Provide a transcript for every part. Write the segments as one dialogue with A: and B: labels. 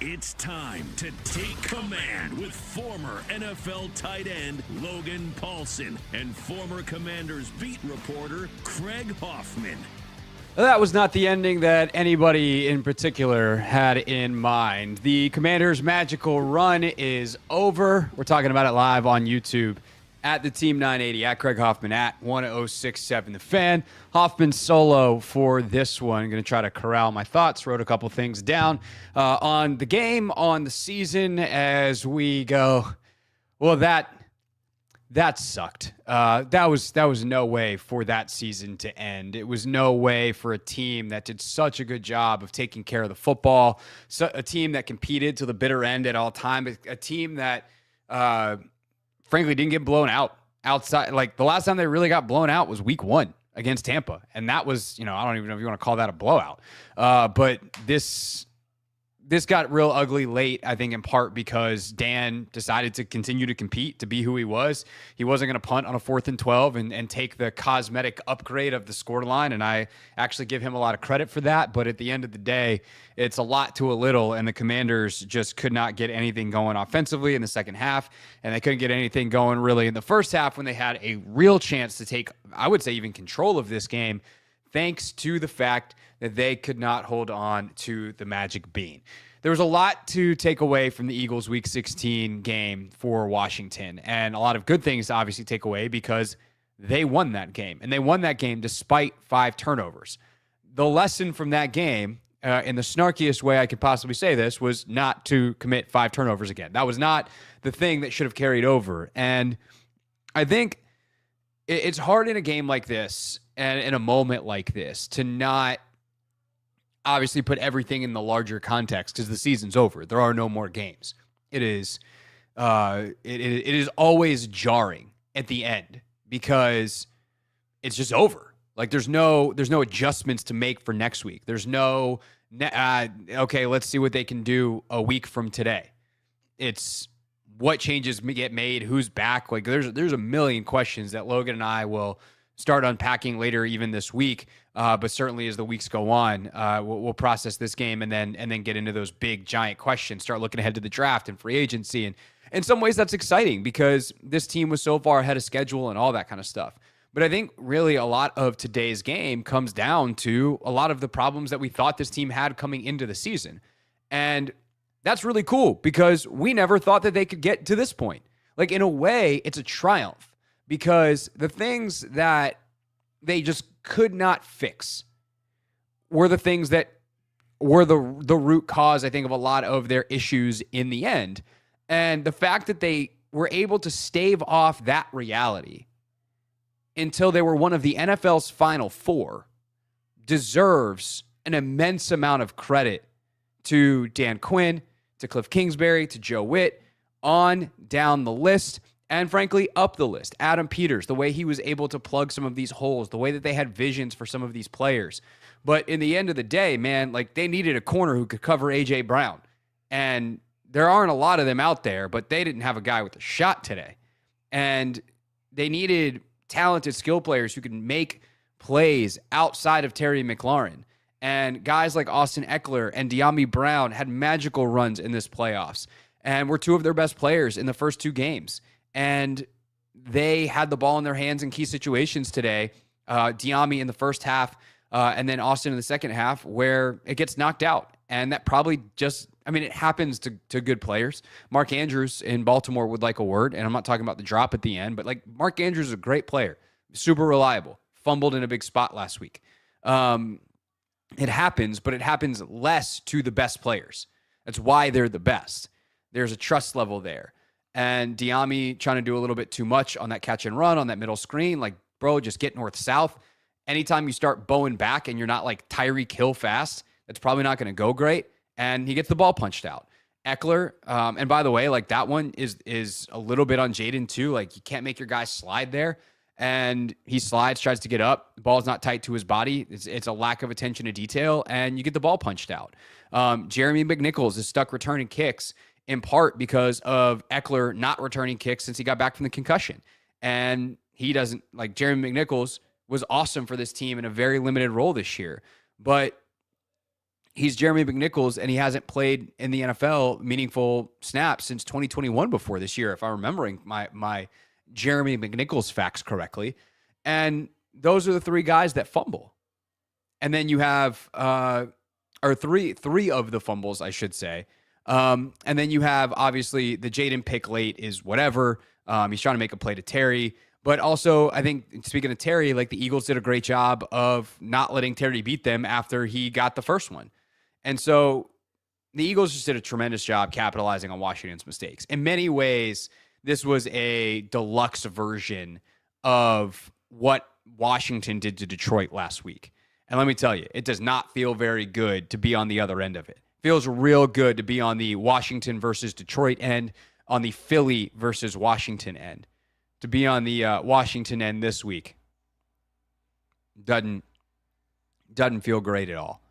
A: It's time to take command with former NFL tight end Logan Paulsen and former Commanders beat reporter Craig Hoffman.
B: That was not the ending that anybody in particular had in mind. The Commanders' magical run is over. We're talking about it live on YouTube at the Team 980, at Craig Hoffman, at 1067 The Fan. Hoffman solo for this one. I'm going to try to corral my thoughts. Wrote a couple things down on the game, on the season as we go. Well, that sucked. That was no way for that season to end. It was no way for a team that did such a good job of taking care of the football, so a team that competed to the bitter end at all time, a team that frankly didn't get blown out outside. Like the last time they really got blown out was week 1 against Tampa. And that was, I don't even know if you want to call that a blowout. But this got real ugly late, I think, in part because Dan decided to continue to compete, to be who he was. He wasn't going to punt on a 4th and 12 and take the cosmetic upgrade of the scoreline, and I actually give him a lot of credit for that. But at the end of the day, it's a lot to a little, and the Commanders just could not get anything going offensively in the second half, and they couldn't get anything going really in the first half when they had a real chance to take, I would say, even control of this game, thanks to the fact that they could not hold on to the magic bean. There was a lot to take away from the Eagles' Week 16 game for Washington, and a lot of good things to obviously take away because they won that game, and they won that game despite 5 turnovers. The lesson from that game, in the snarkiest way I could possibly say this, was not to commit 5 turnovers again. That was not the thing that should have carried over, and I think it's hard in a game like this and in a moment like this to not obviously put everything in the larger context because the season's over. There are no more games. It is always jarring at the end because it's just over. Like there's no adjustments to make for next week. There's no okay, let's see what they can do a week from today. It's what changes get made, who's back. Like there's a million questions that Logan and I will start unpacking later, even this week. But certainly as the weeks go on, we'll process this game and then get into those big giant questions. Start looking ahead to the draft and free agency, and in some ways that's exciting because this team was so far ahead of schedule and all that kind of stuff. But I think really a lot of today's game comes down to a lot of the problems that we thought this team had coming into the season, and that's really cool because we never thought that they could get to this point. Like in a way, it's a triumph because the things that they just could not fix were the things that were the root cause, I think, of a lot of their issues in the end. And the fact that they were able to stave off that reality until they were one of the NFL's Final 4 deserves an immense amount of credit to Dan Quinn, to Cliff Kingsbury, to Joe Witt, on down the list. And frankly, up the list, Adam Peters, the way he was able to plug some of these holes, the way that they had visions for some of these players. But in the end of the day, man, like they needed a corner who could cover A.J. Brown. And there aren't a lot of them out there, but they didn't have a guy with a shot today. And they needed talented skill players who can make plays outside of Terry McLaurin. And guys like Austin Eckler and De'Ami Brown had magical runs in this playoffs and were 2 of their best players in the first 2 games. And they had the ball in their hands in key situations today. De'Ami in the first half, and then Austin in the second half, where it gets knocked out. And that probably just, it happens to good players. Mark Andrews in Baltimore would like a word, and I'm not talking about the drop at the end, but like Mark Andrews is a great player, super reliable, fumbled in a big spot last week. It happens, but it happens less to the best players. That's why they're the best. There's a trust level there. And De'Ami trying to do a little bit too much on that catch and run, on that middle screen. Like, bro, just get north-south. Anytime you start bowing back and you're not like Tyreek Hill fast, that's probably not going to go great. And he gets the ball punched out. Eckler, and by the way, like that one is a little bit on Jaden too. Like you can't make your guy slide there. And he slides, tries to get up. The ball's not tight to his body. It's a lack of attention to detail, and you get the ball punched out. Jeremy McNichols is stuck returning kicks in part because of Eckler not returning kicks since he got back from the concussion. And he doesn't, like Jeremy McNichols was awesome for this team in a very limited role this year. But he's Jeremy McNichols, and he hasn't played in the NFL meaningful snaps since 2021 before this year, if I'm remembering my Jeremy McNichols facts correctly. And those are the three guys that fumble. And then you have, or three of the fumbles, I should say. And then you have, obviously, the Jaden pick late is whatever. He's trying to make a play to Terry. But also, I think, speaking of Terry, like the Eagles did a great job of not letting Terry beat them after he got the first one. And so the Eagles just did a tremendous job capitalizing on Washington's mistakes. In many ways, this was a deluxe version of what Washington did to Detroit last week. And let me tell you, it does not feel very good to be on the other end of it. It feels real good to be on the Washington versus Detroit end, on the Philly versus Washington end. To be on the Washington end this week doesn't feel great at all.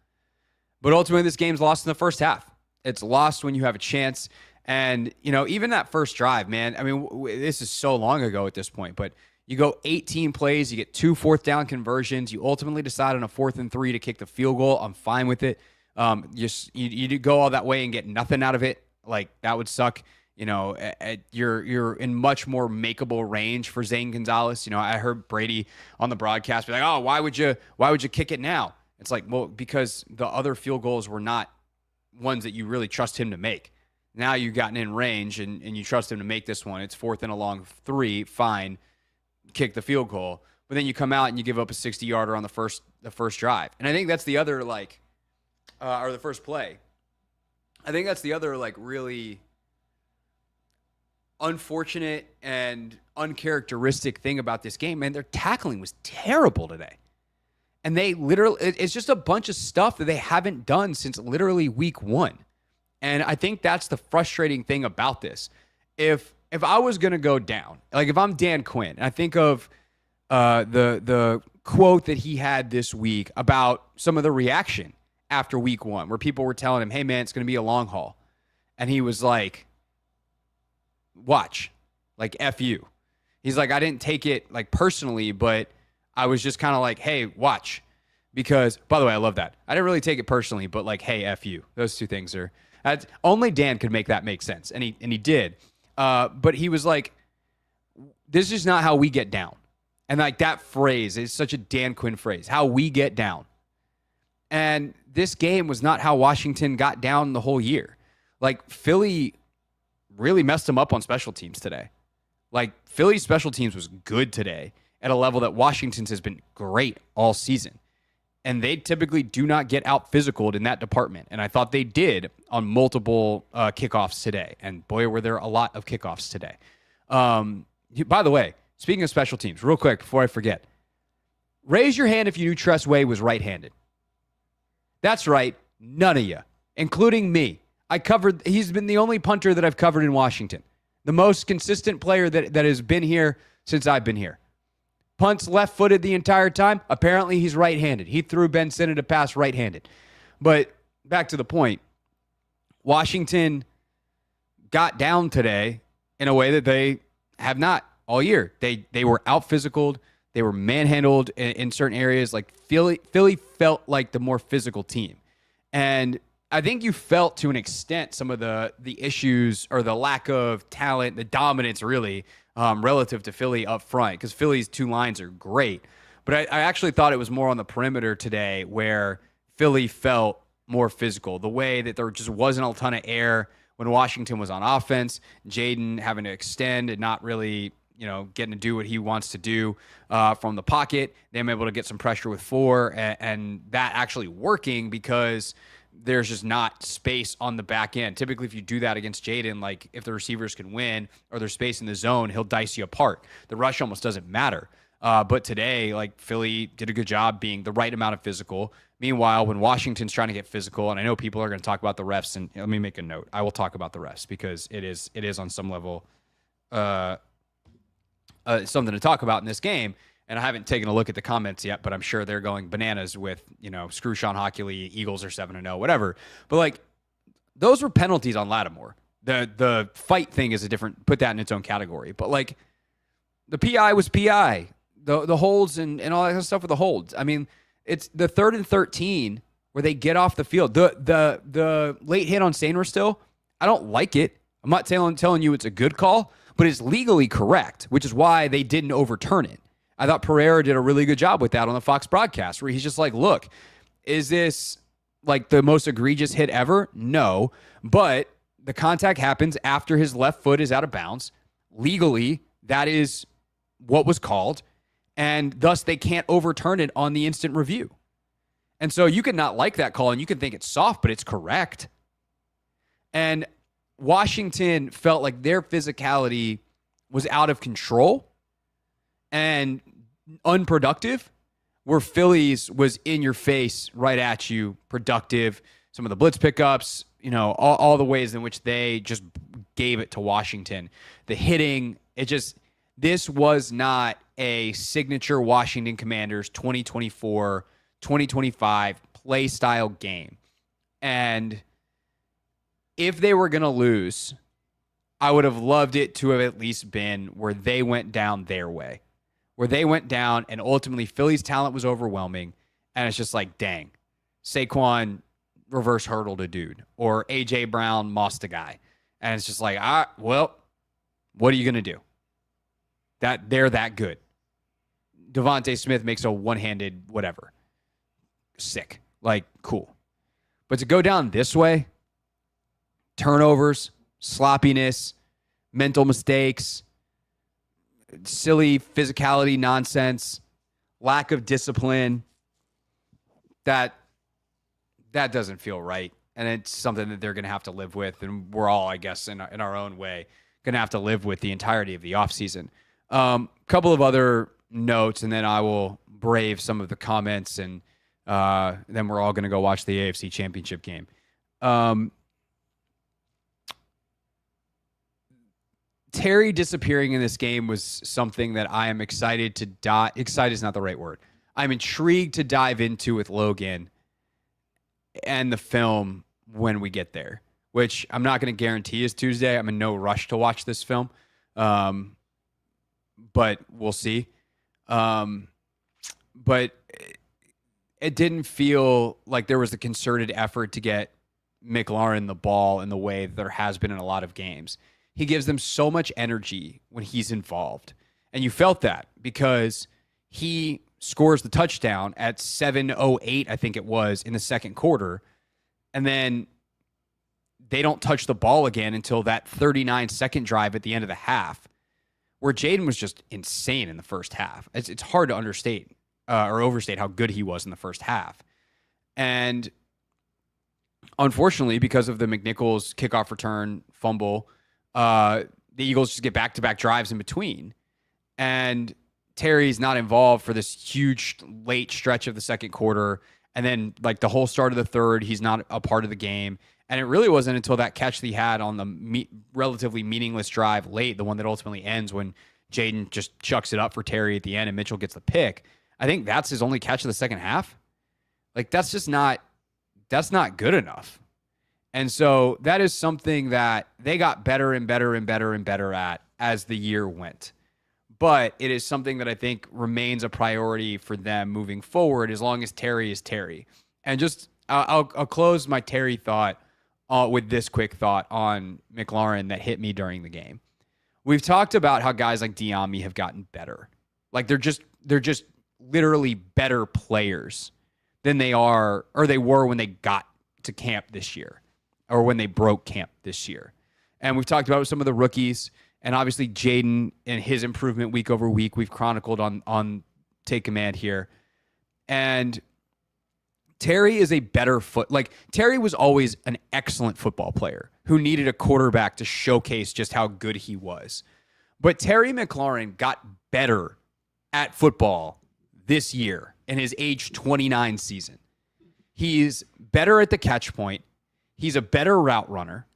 B: But ultimately, this game's lost in the first half. It's lost when you have a chance. And, even that first drive, man, I mean, this is so long ago at this point, but you go 18 plays, you get 2 fourth-down conversions. You ultimately decide on a 4th and 3 to kick the field goal. I'm fine with it. You go all that way and get nothing out of it. Like, that would suck. You're in much more makeable range for Zane Gonzalez. I heard Brady on the broadcast be like, "Oh, why would you kick it now?" It's like, well, because the other field goals were not ones that you really trust him to make. Now you've gotten in range and you trust him to make this one. It's 4th and a long 3, fine, kick the field goal. But then you come out and you give up a 60-yarder on the first drive. And I think that's the other or the first play. I think that's the other really unfortunate and uncharacteristic thing about this game, man. Their tackling was terrible today. And they it's just a bunch of stuff that they haven't done since literally week 1. And I think that's the frustrating thing about this. If I was going to go down, like if I'm Dan Quinn, and I think of the quote that he had this week about some of the reaction after week 1, where people were telling him, "Hey man, it's going to be a long haul." And he was like, "Watch, like F you." He's like, "I didn't take it personally, but I was just kind of like, hey, watch." Because, by the way, I love that. I didn't really take it personally, but hey, F you. Those two things are, only Dan could make that make sense. And he did. But he was like, this is not how we get down. And that phrase is such a Dan Quinn phrase, how we get down. And this game was not how Washington got down the whole year. Philly really messed them up on special teams today. Philly's special teams was good today at a level that Washington's has been great all season. And they typically do not get out physicaled in that department. And I thought they did on multiple kickoffs today. And boy, were there a lot of kickoffs today. By the way, speaking of special teams, real quick before I forget, raise your hand if you knew Tress Way was right-handed. That's right, none of you, including me. He's been the only punter that I've covered in Washington. The most consistent player that has been here since I've been here. Punts left-footed the entire time. Apparently, he's right-handed. He threw Ben Sinnott a pass right-handed. But back to the point, Washington got down today in a way that they have not all year. They were out-physicaled. They were manhandled in certain areas. Philly felt like the more physical team. And I think you felt to an extent some of the issues or the lack of talent, the dominance really, relative to Philly up front, because Philly's 2 lines are great. But I actually thought it was more on the perimeter today where Philly felt more physical. The way that there just wasn't a ton of air when Washington was on offense, Jaden having to extend and not really, getting to do what he wants to do from the pocket. Them able to get some pressure with 4 and that actually working because there's just not space on the back end. Typically, if you do that against Jaden, if the receivers can win or there's space in the zone, he'll dice you apart. The rush almost doesn't matter. But today, Philly did a good job being the right amount of physical. Meanwhile, when Washington's trying to get physical, and I know people are going to talk about the refs, and let me make a note. I will talk about the refs because it is on some level something to talk about in this game. And I haven't taken a look at the comments yet, but I'm sure they're going bananas with, screw Sean Hockley, Eagles are 7-0, whatever. But those were penalties on Lattimore. The fight thing is put that in its own category. But the PI was PI. The holds and all that kind of stuff with the holds. I mean, it's the 3rd and 13 where they get off the field. The late hit on Sainer still, I don't like it. I'm not telling you it's a good call, but it's legally correct, which is why they didn't overturn it. I thought Pereira did a really good job with that on the Fox broadcast, where he's just like, look, is this like the most egregious hit ever? No, but the contact happens after his left foot is out of bounds. Legally, that is what was called, and thus they can't overturn it on the instant review. And so you could not like that call, and you can think it's soft, but it's correct. And Washington felt like their physicality was out of control and unproductive, where Phillies was in your face, right at you, productive. Some of the blitz pickups, all the ways in which they just gave it to Washington. The hitting, this was not a signature Washington Commanders 2024, 2025 play style game. And if they were going to lose, I would have loved it to have at least been where they went down their way, where they went down and ultimately Philly's talent was overwhelming. And it's just like, dang, Saquon reverse hurdled a dude, or A.J. Brown mossed a guy. And it's just like, well, what are you going to do? That they're that good. Devontae Smith makes a one-handed whatever. Sick. Like, cool. But to go down this way, turnovers, sloppiness, mental mistakes, silly physicality nonsense, lack of discipline, that doesn't feel right. And it's something that they're going to have to live with. And we're all, I guess, in our own way, going to have to live with the entirety of the offseason. Couple of other notes, and then I will brave some of the comments, and then we're all going to go watch the AFC Championship game. Terry disappearing in this game was something that I am excited to excited is not the right word. I'm intrigued to dive into with Logan and the film when we get there, which I'm not going to guarantee is Tuesday. I'm in no rush to watch this film. But we'll see. But it didn't feel like there was a concerted effort to get McLaurin the ball in the way that there has been in a lot of games. He gives them so much energy when he's involved. And you felt that because he scores the touchdown at 7:08, I think it was, in the second quarter. And then they don't touch the ball again until that 39-second drive at the end of the half, where Jaden was just insane in the first half. It's hard to understate or overstate how good he was in the first half. And unfortunately, because of the McNichols kickoff return fumble, the Eagles just get back-to-back drives in between. And Terry's not involved for this huge late stretch of the second quarter. And then, like, the whole start of the third, he's not a part of the game. And it really wasn't until that catch that he had on the relatively meaningless drive late, the one that ultimately ends when Jaden just chucks it up for Terry at the end and Mitchell gets the pick. I think that's his only catch of the second half. Like, that's not good enough. And so that is something that they got better and better and better and better at as the year went. But it is something that I think remains a priority for them moving forward as long as Terry is Terry. And just I'll close my Terry thought with this quick thought on McLaurin that hit me during the game. We've talked about how guys like Diami have gotten better. Like they're just literally better players than they are or they were when they got to camp this year or when they broke camp this year. And we've talked about some of the rookies and obviously Jaden and his improvement week over week. We've chronicled on Take Command here. And Terry is a better Terry was always an excellent football player who needed a quarterback to showcase just how good he was. But Terry McLaurin got better at football this year in his age 29 season. He's better at the catch point. He's a better route runner,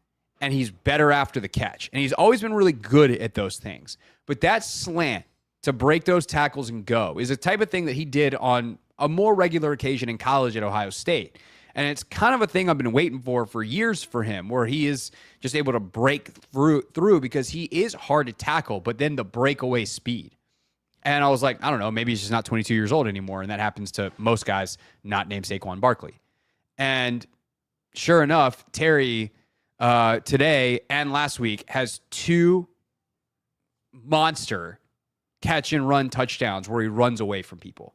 B: and he's better after the catch. And he's always been really good at those things. But that slant to break those tackles and go is a type of thing that he did on a more regular occasion in college at Ohio State. And it's kind of a thing I've been waiting for years for him, where he is just able to break through because he is hard to tackle, but then the breakaway speed. And I was like, I don't know, maybe he's just not 22 years old anymore, and that happens to most guys not named Saquon Barkley. And sure enough, Terry today and last week has 2 monster catch and run touchdowns where he runs away from people.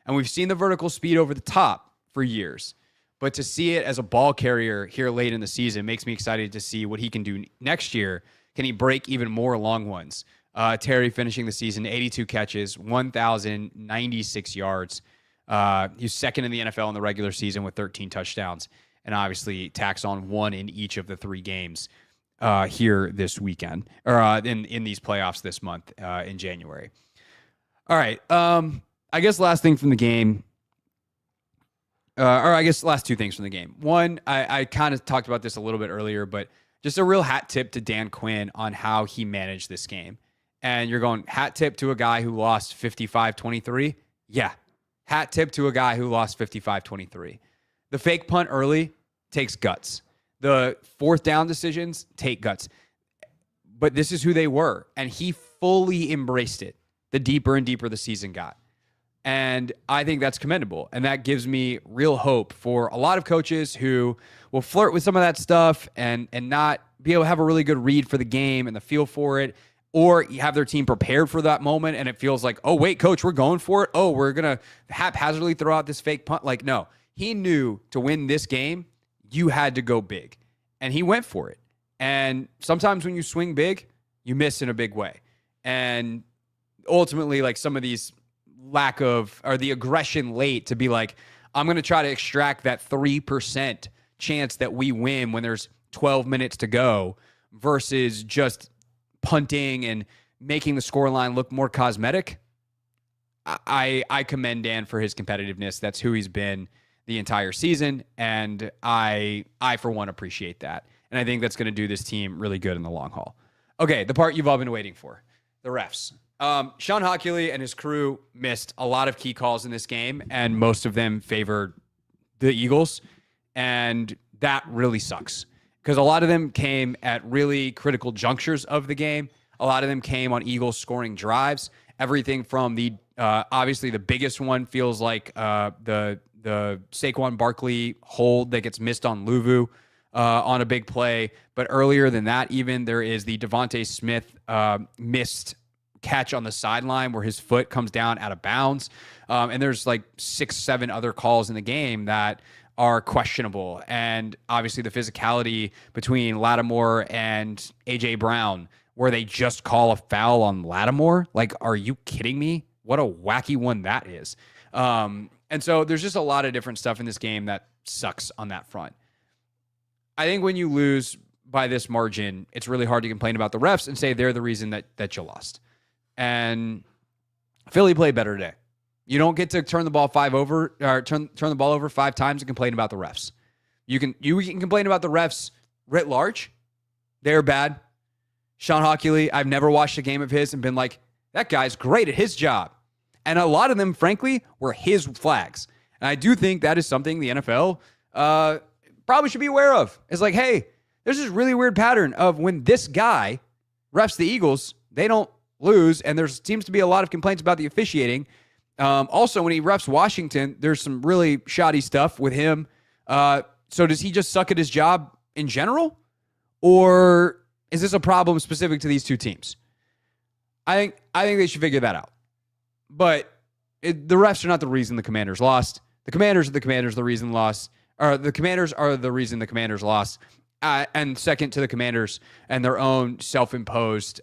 B: And we've seen the vertical speed over the top for years. But to see it as a ball carrier here late in the season makes me excited to see what he can do next year. Can he break even more long ones? Terry finishing the season 82 catches, 1,096 yards. He's second in the NFL in the regular season with 13 touchdowns, and obviously tacks on 1 in each of the 3 games here this weekend, or in these playoffs this month in January. All right. I guess last thing from the game, or I guess last 2 things from the game. One, I kind of talked about this a little bit earlier, but just a real hat tip to Dan Quinn on how he managed this game. And you're going, hat tip to a guy who lost 55-23? Yeah. Hat tip to a guy who lost 55-23. The fake punt early takes guts. The 4th down decisions take guts. But this is who they were. And he fully embraced it the deeper and deeper the season got. And I think that's commendable. And that gives me real hope for a lot of coaches who will flirt with some of that stuff and not be able to have a really good read for the game and the feel for it, or have their team prepared for that moment and it feels like, oh, wait, coach, we're going for it. Oh, we're going to haphazardly throw out this fake punt. Like, no, he knew to win this game, you had to go big. And he went for it. And sometimes when you swing big, you miss in a big way. And ultimately, like some of these lack of, or the aggression late to be like, I'm going to try to extract that 3% chance that we win when there's 12 minutes to go versus just punting and making the scoreline look more cosmetic. I commend Dan for his competitiveness. That's who he's been the entire season. And I for one, appreciate that. And I think that's going to do this team really good in the long haul. Okay, the part you've all been waiting for, the refs. Sean Hockley and his crew missed a lot of key calls in this game, and most of them favored the Eagles, and that really sucks because a lot of them came at really critical junctures of the game. A lot of them came on Eagles scoring drives. Everything from the obviously the biggest one feels like the Saquon Barkley hold that gets missed on Luvu on a big play, but earlier than that, even there is the Devontae Smith missed catch on the sideline where his foot comes down out of bounds. And there's like 6-7 other calls in the game that are questionable. And obviously the physicality between Lattimore and A.J. Brown, where they just call a foul on Lattimore. Like, are you kidding me? What a wacky one that is. And so there's just a lot of different stuff in this game that sucks on that front. I think when you lose by this margin, it's really hard to complain about the refs and say they're the reason that you lost. And Philly played better today. You don't get to turn the ball turn the ball over 5 times and complain about the refs. You can complain about the refs writ large. They're bad. Sean Hockley, I've never watched a game of his and been like, that guy's great at his job. And a lot of them, frankly, were his flags. And I do think that is something the NFL probably should be aware of. It's like, hey, there's this really weird pattern of when this guy refs the Eagles, they don't lose, and there seems to be a lot of complaints about the officiating. Also, when he refs Washington, there's some really shoddy stuff with him. So does he just suck at his job in general? Or is this a problem specific to these 2 teams? I think they should figure that out. But the refs are not the reason the Commanders lost. The Commanders are the reason lost. Or the Commanders are the reason the Commanders lost. And second to the Commanders and their own self-imposed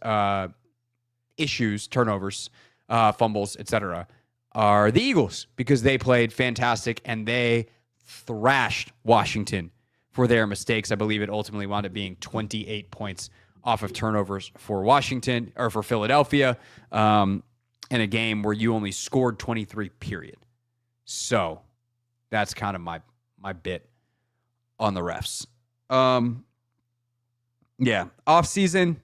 B: issues, turnovers, fumbles, etc., are the Eagles, because they played fantastic and they thrashed Washington for their mistakes. I believe it ultimately wound up being 28 points off of turnovers for Washington, or for Philadelphia, in a game where you only scored 23, period. So that's kind of my bit on the refs. Yeah, offseason.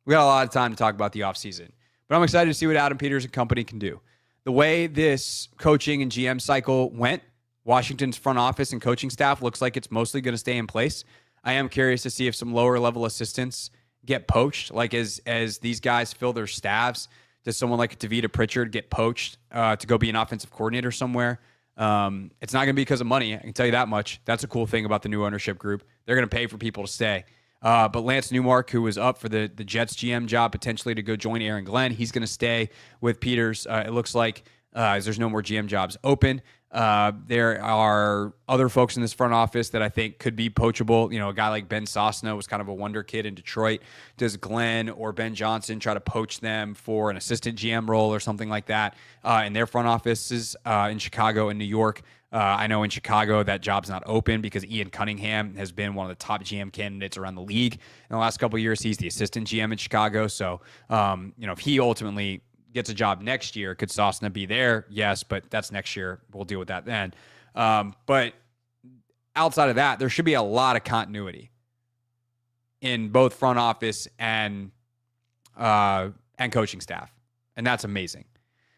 B: We got a lot of time to talk about the offseason, but I'm excited to see what Adam Peters and company can do. The way this coaching and GM cycle went, Washington's front office and coaching staff looks like it's mostly going to stay in place. I am curious to see if some lower level assistants get poached. Like as these guys fill their staffs, does someone like Davita Pritchard get poached to go be an offensive coordinator somewhere? It's not going to be because of money. I can tell you that much. That's a cool thing about the new ownership group. They're going to pay for people to stay. But Lance Newmark, who was up for the Jets GM job potentially to go join Aaron Glenn, he's going to stay with Peters. It looks like as there's no more GM jobs open. There are other folks in this front office that I think could be poachable. A guy like Ben Sosna was kind of a wonder kid in Detroit. Does Glenn or Ben Johnson try to poach them for an assistant GM role or something like that in their front offices in Chicago and New York? I know in Chicago that job's not open because Ian Cunningham has been one of the top GM candidates around the league in the last couple of years. He's the assistant GM in Chicago. So, if he ultimately gets a job next year, could Sosna be there? Yes, but that's next year. We'll deal with that then. But outside of that, there should be a lot of continuity in both front office and coaching staff. And that's amazing.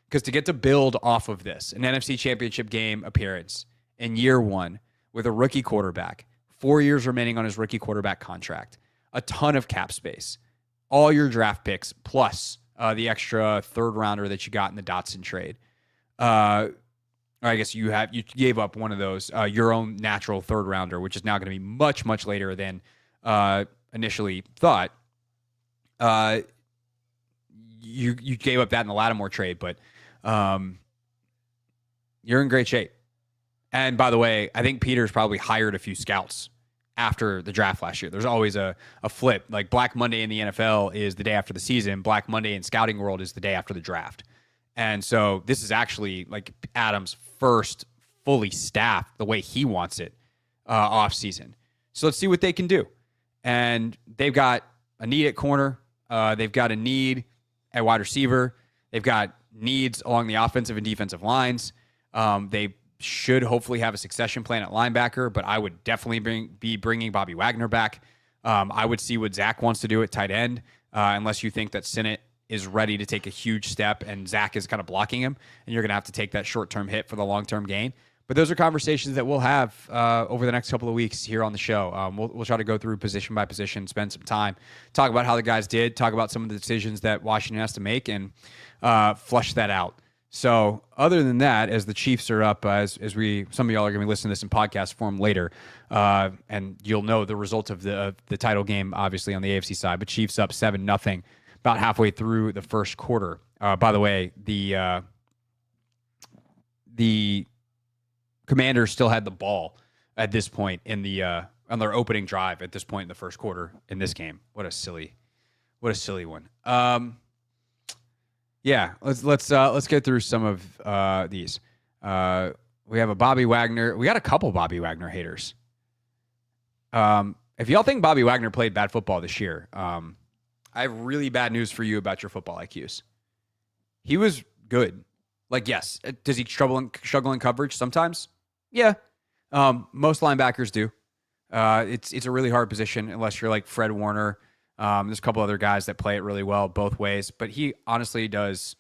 B: Because to get to build off of this, an NFC Championship game appearance in year one with a rookie quarterback, 4 years remaining on his rookie quarterback contract, a ton of cap space, all your draft picks, plus the extra third rounder that you got in the Dotson trade. I guess you gave up one of those, your own natural third rounder, which is now going to be much, much later than initially thought. You gave up that in the Lattimore trade, but you're in great shape. And by the way, I think Peters probably hired a few scouts after the draft last year. There's always a flip. Like Black Monday in the NFL is the day after the season. Black Monday in scouting world is the day after the draft. And so this is actually like Adams' first fully staffed the way he wants it off season. So let's see what they can do. And they've got a need at corner. They've got a need at wide receiver. They've got needs along the offensive and defensive lines. They should hopefully have a succession plan at linebacker, but I would definitely be bringing Bobby Wagner back. I would see what Zach wants to do at tight end, unless you think that Sinnott is ready to take a huge step and Zach is kind of blocking him, and you're going to have to take that short-term hit for the long-term gain. But those are conversations that we'll have over the next couple of weeks here on the show. We'll try to go through position by position, spend some time, talk about how the guys did, talk about some of the decisions that Washington has to make, and flush that out. So other than that, as the Chiefs are up, some of y'all are going to be listening to this in podcast form later, and you'll know the result of the title game, obviously, on the AFC side. But Chiefs up 7-0 about halfway through the first quarter. By the way, the Commanders still had the ball at this point in the on their opening drive at this point in the first quarter in this game. What a silly one. Yeah, let's get through some of these. We have a Bobby Wagner. We got a couple Bobby Wagner haters. If y'all think Bobby Wagner played bad football this year, I have really bad news for you about your football IQs. He was good. Like, yes, does he struggle in coverage sometimes? Yeah, most linebackers do. It's a really hard position unless you're like Fred Warner. There's a couple other guys that play it really well both ways, but he honestly does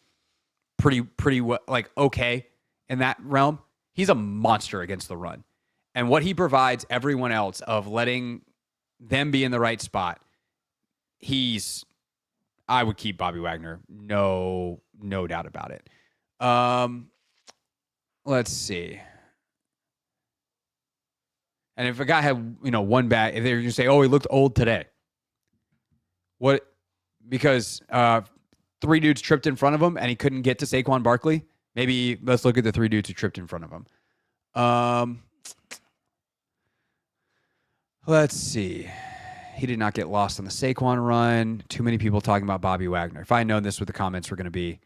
B: pretty well, like okay in that realm. He's a monster against the run, and what he provides everyone else of letting them be in the right spot. I would keep Bobby Wagner, no doubt about it. Let's see. And if a guy had, one bad, if they're going to say, oh, he looked old today. What? Because 3 dudes tripped in front of him and he couldn't get to Saquon Barkley. Maybe let's look at the 3 dudes who tripped in front of him. Let's see. He did not get lost on the Saquon run. Too many people talking about Bobby Wagner. If I had known this what the comments were going to be,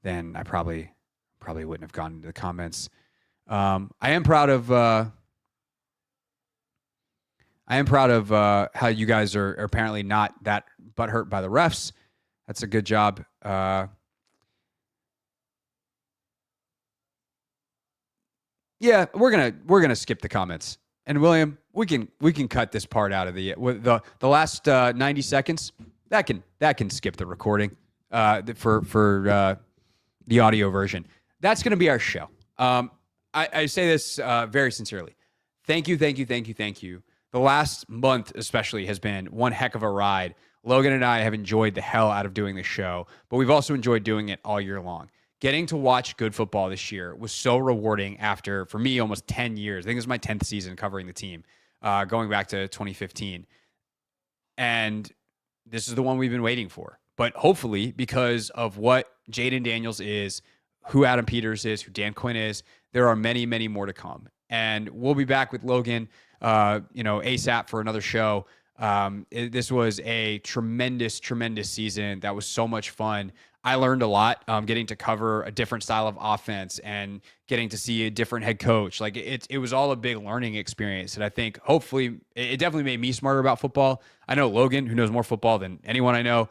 B: then I probably wouldn't have gone into the comments. I am proud of how you guys are apparently not that butthurt by the refs. That's a good job. Yeah, we're gonna skip the comments. And William, we can cut this part out of the last 90 seconds. That can skip the recording for the audio version. That's going to be our show. I say this very sincerely. Thank you. The last month especially has been one heck of a ride. Logan and I have enjoyed the hell out of doing this show, but we've also enjoyed doing it all year long. getting to watch good football this year was so rewarding after, for me, almost 10 years. I think this is my 10th season covering the team, going back to 2015. And this is the one we've been waiting for. But hopefully, because of what Jaden Daniels is, who Adam Peters is, who Dan Quinn is, there are many, many more to come. And we'll be back with Logan, ASAP for another show. This was a tremendous, tremendous season. That was so much fun. I learned a lot, getting to cover a different style of offense and getting to see a different head coach. Like it was all a big learning experience. And I think hopefully it definitely made me smarter about football. I know Logan, who knows more football than anyone I know,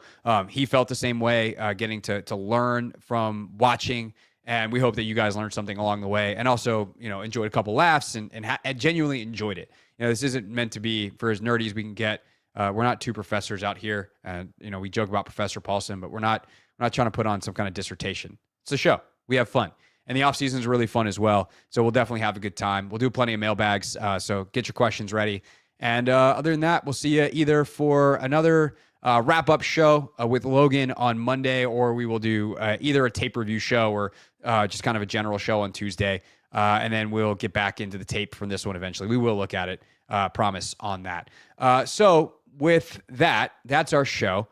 B: he felt the same way, getting to learn from watching. And we hope that you guys learned something along the way and also, enjoyed a couple laughs and genuinely enjoyed it. This isn't meant to be for as nerdy as we can get. We're not two professors out here. And, we joke about Professor Paulson, but we're not trying to put on some kind of dissertation. It's a show. We have fun. And the off season is really fun as well. So we'll definitely have a good time. We'll do plenty of mailbags. So get your questions ready. And other than that, we'll see you either for another wrap-up show with Logan on Monday, or we will do either a tape review show or just kind of a general show on Tuesday. And then we'll get back into the tape from this one eventually. We will look at it. Promise on that. So with that, that's our show.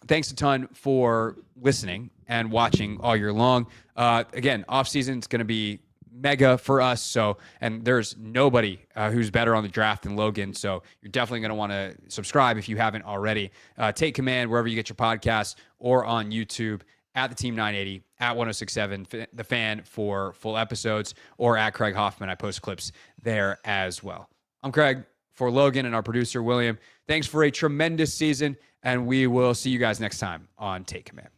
B: Thanks a ton for listening and watching all year long. Again, off season is going to be mega for us. So, and there's nobody who's better on the draft than Logan. So you're definitely going to want to subscribe if you haven't already. Take command wherever you get your podcasts or on YouTube at the Team 980, at 1067 The Fan for full episodes, or at Craig Hoffman. I post clips there as well. I'm Craig for Logan and our producer, William. Thanks for a tremendous season, and we will see you guys next time on Take Command.